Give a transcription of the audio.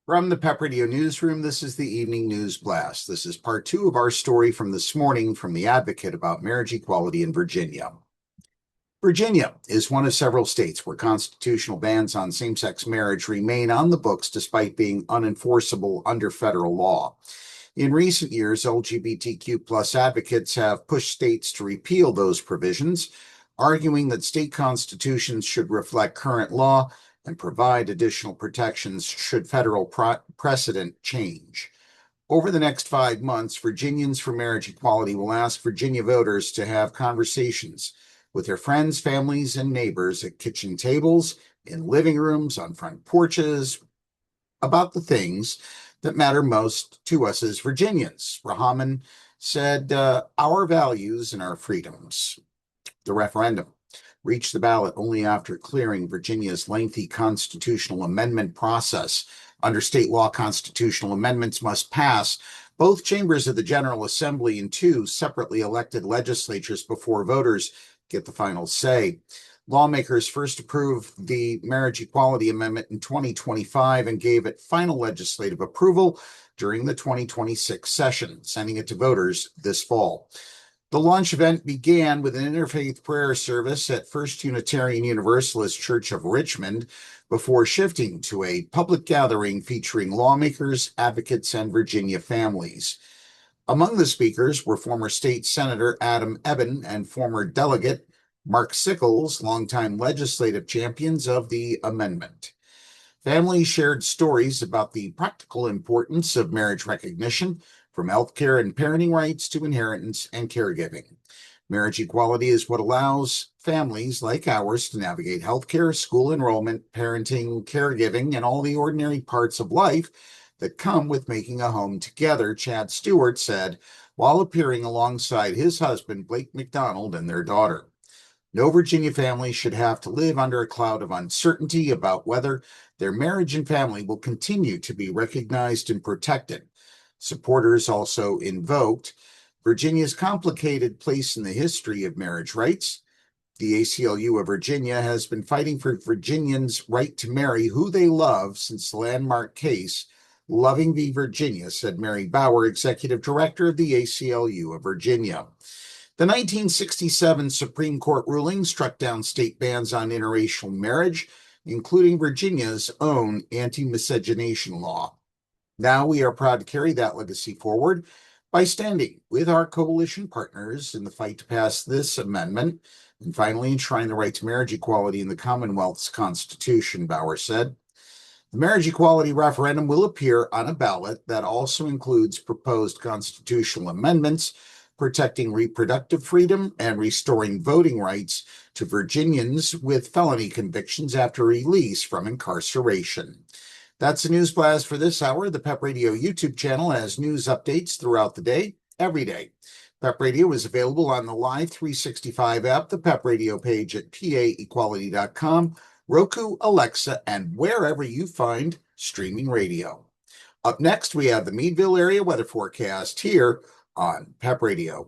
From the PEP Radio Newsroom, this is the Evening News Blast. This is part two of our story from this morning from The Advocate about marriage equality in Virginia. Virginia is one of several states where constitutional bans on same-sex marriage remain on the books despite being unenforceable under federal law. In recent years, LGBTQ plus advocates have pushed states to repeal those provisions, arguing that state constitutions should reflect current law and provide additional protections should federal precedent change. Over the next 5 months, Virginians for Marriage Equality will ask Virginia voters to have conversations with their friends, families, and neighbors at kitchen tables, in living rooms, on front porches, about the things that matter most to us as Virginians. Rahaman said, our values and our freedoms. The referendum reached the ballot only after clearing Virginia's lengthy constitutional amendment process. Under state law, constitutional amendments must pass both chambers of the General Assembly and 2 separately elected legislatures before voters get the final say. Lawmakers first approved the Marriage Equality Amendment in 2025 and gave it final legislative approval during the 2026 session, sending it to voters this fall. The launch event began with an interfaith prayer service at First Unitarian Universalist Church of Richmond before shifting to a public gathering featuring lawmakers, advocates, and Virginia families. Among the speakers were former State Senator Adam Ebbin and former Delegate Mark Sickles, longtime legislative champions of the amendment. Families shared stories about the practical importance of marriage recognition, from healthcare and parenting rights to inheritance and caregiving. Marriage equality is what allows families like ours to navigate healthcare, school enrollment, parenting, caregiving, and all the ordinary parts of life that come with making a home together, Chad Stewart said, while appearing alongside his husband, Blake McDonald, and their daughter. No Virginia family should have to live under a cloud of uncertainty about whether their marriage and family will continue to be recognized and protected. Supporters also invoked Virginia's complicated place in the history of marriage rights. The ACLU of Virginia has been fighting for Virginians' right to marry who they love since the landmark case, Loving v. Virginia, said Mary Bauer, executive director of the ACLU of Virginia. The 1967 Supreme Court ruling struck down state bans on interracial marriage, including Virginia's own anti-miscegenation law. Now we are proud to carry that legacy forward by standing with our coalition partners in the fight to pass this amendment and finally enshrine the right to marriage equality in the Commonwealth's Constitution, Bauer said. The marriage equality referendum will appear on a ballot that also includes proposed constitutional amendments protecting reproductive freedom and restoring voting rights to Virginians with felony convictions after release from incarceration. That's the News Blast for this hour. The PEP Radio YouTube channel has news updates throughout the day, every day. PEP Radio is available on the Live 365 app, the PEP Radio page at paequality.com, Roku, Alexa, and wherever you find streaming radio. Up next, we have the Meadville area weather forecast here on PEP Radio.